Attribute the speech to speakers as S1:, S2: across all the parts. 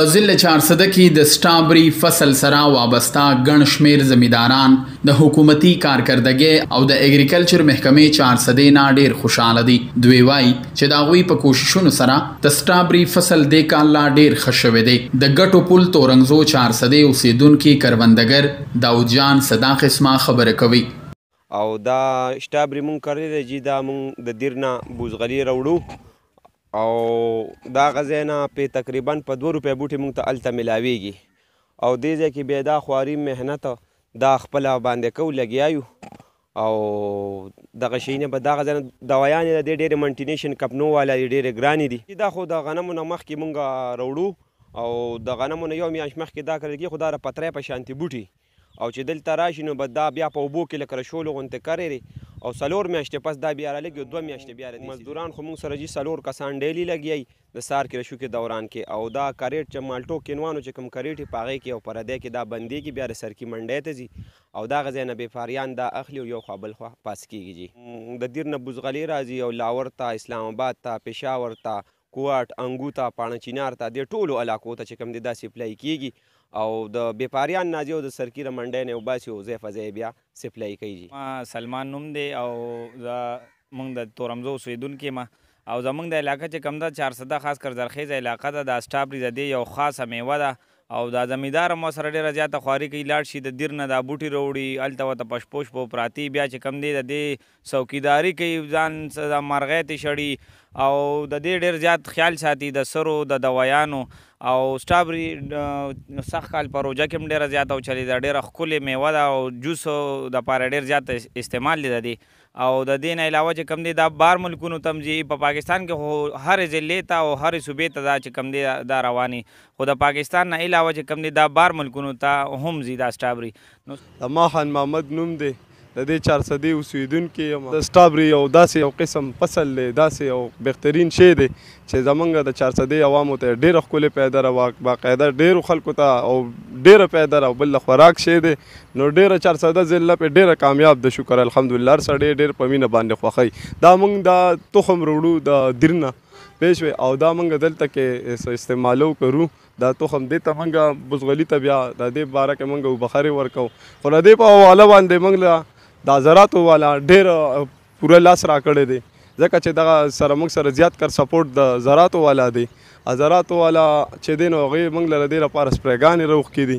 S1: ضلع چارسده کې د سټابري فصل سره وابسته ګڼ شمیر زمینداران د حکومتي کارکردګۍ او د اګریکلچر محکمې چارسده نه ډیر خوشاله دي. دوی وایي چې د هغوی په کوششونو سره د سټابري فصل دې کال لا ډیر ښه شوی دی. د ګټو پل تورنګزو چارسده اوسیدونکي کروندګر داود جان صدا قسمه خبره کوي.
S2: او دا سټابري مونږ کړی دی چې دا مونږ د دیر نه بوزغلي راوړو او دا غځای نه په تقریبا په 2 روپۍ بوټي مونږ ته هلته میلاویږي او دې ځای کې بیا دا خواري محنت دا خپله باندې کوو لګیا یو او دغه شیونه به دغه ځای نه دوایانې د دې ډېرې منټینیشن کمپنو والا دي ډېرې ګرانې دي. دا خو د غنمو نه مخکې مونږ راوړو او د غنمو نه 1 میاشت مخکې دا کرل کېږي خو دا پتری په شانتې بوټي او چې دلته راشي نو به دا بیا په اوبو کې لکه شولو غوندې کرې او 4 میاشتې پس دا بیا رالګي 2 میاشتې بیا راځي. مزدوران خو موږ سره جي 4 کسان ډیلي لګیایي د سهار کې رشو کې دوران کې او دا کریټ چې مالټو کینوانو چې کوم کریټ په هغې کې او پردی کې دا بندېږي بیا د سرکي منډۍ ته ځي او دغه ځای نه بېفاریان دا اخلي او یو خوا بل خوا پاس کېږي. جي د دیر نه بوزغلي راځي او لاور ته اسلام آباد ته پېښور ته کوټ انګو ته پاڼه چینار ته دې ټولو علاقو ته چې کوم دی دا سپلای کېږي او د بیپاریان نازي او د سرکي د منډۍ نه وباسي او ځای فضای بیا سپلای کوي.
S3: ما سلمان نوم دی او موږ د تورمزو اوسېدونکي یم او زموږ د علاقه چې کوم ده چارسده خاص کر زرخیزه علاقه ده د سټابري د دې یو خاصه میوه ده او دا زمیندار هم ورسره ډېره زیاته خواري کوي. لاړ شي د دیر نه دا بوټي راوړي هلته ورته پشپوش په پراتي بیا چې کوم دی د دې څوکیداري کوي ځان مرغۍ ته شړي او د دې ډېر زیات خیال ساتي د سرو د دوایانو او سټابري سخت کال په روژه کې هم ډېره زیاته وچلي ده. ډېره ښکلې میوه ده او جوس دپاره ډېر زیات استعمال دی د دې او د دې نه علاوه چې کوم دی دا بار ملکونو ته هم ځي. په پاکستان کې خو هرې ضلعې ته او هرې صوبې ته دا چې کوم دی دا رواني خو د پاکستان نه علاوه چې کوم دی دا بار ملکونو ته هم ځي دا سټابري.
S4: ما خان محمد نوم دی د دې چارسدې اوسېدونکي یم. د سټابري یو داسې یو قسم فصل دی داسې یو بهترین شی دی چې زمونږ د چارسدې عوامو ته ډېره ښکلې پیدا ده باقاعده ډېرو خلکو ته او ډېره پیدا ده او بل د خوراک شی دی نو ډېره چارسده ضلع پې ډېره کامیاب ده شکر الحمدلله. هر سړی ډېر په مینه باندې خوښوي. دا موږ دا تخم راوړو د دیر نه پوه شوې او دا موږ دلته کې استعمالو کرو. دا تخم دې ته موږ بزغلي ته بیا د دې باره کې موږ بخارې ورکوو خو د دې په حواله باندې موږ دا زراعتو والا ډېر پوره لاس راکړی دی ځکه چې دغه سره موږ سره زیات کر سپورټ د زراعتو والا دی. زراعتو والا چې دی نو هغې موږ له دې لپاره سپریګانې راوښکې دي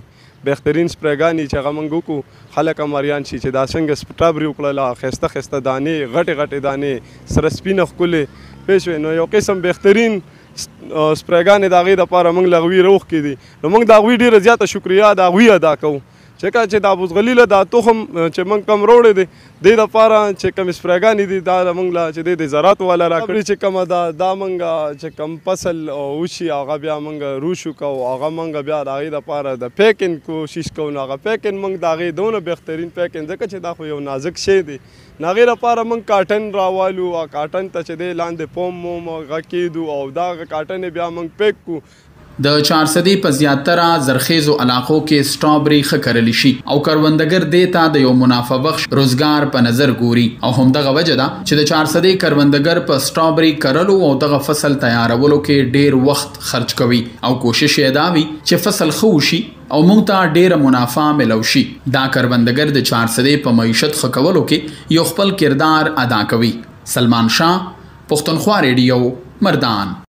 S4: بهترین سپریګانې چې هغه موږ وکړو خلک هم اریان شي چې دا څنګه سټابري وکړله ښایسته ښایسته دانې غټې غټې دانې سره سپینه ښکلې پوه شوې نو یو قسم بهترین سپریګانې د هغې دپاره موږ له هغوی راوښکې دي نو موږ د هغوی ډېره زیاته شکریه د هغوی ادا کوو چې دا بوزغلي له دا تخم چې موږ کم راوړی دی دې دپاره چې کوم سپریګانې دي دا موږ له چې دی د زراعتو والا راکړي چې کومه ده دا موږ چې کوم فصل وشي هغه بیا موږ روشو کوو هغه موږ بیا د هغې دپاره د پیکینګ کوشش کوو نو هغه پیکینګ موږ د هغې دونه بهترین پیکینګ ځکه چې دا خو یو نازک شی دی نو هغې دپاره موږ کاټن راوالو او کاټن ته چې دی لاندې پوم ووم هغه کېدو او دا هغه کاټن یې بیا موږ پیک کړو.
S1: د چارسدې په زیاتره زرخیزو علاقو کې سټابري ښه کرلی شي او کروندګر دې ته د یو منافع بخش روزګار په نظر ګوري او همدغه وجه ده چې د چارسدې کروندګر په سټابري کرلو او دغه فصل تیارولو کې ډیر وخت خرج کوي او کوشش یې دا وي چې فصل ښه وشي او موږ ته ډیره منافع ملو شي. دا کروندګر د چارسدې په معیشت ښه کولو کې یو خپل کردار ادا کوي. سلمان شاه، پښتونخوا ریډیو، مردان.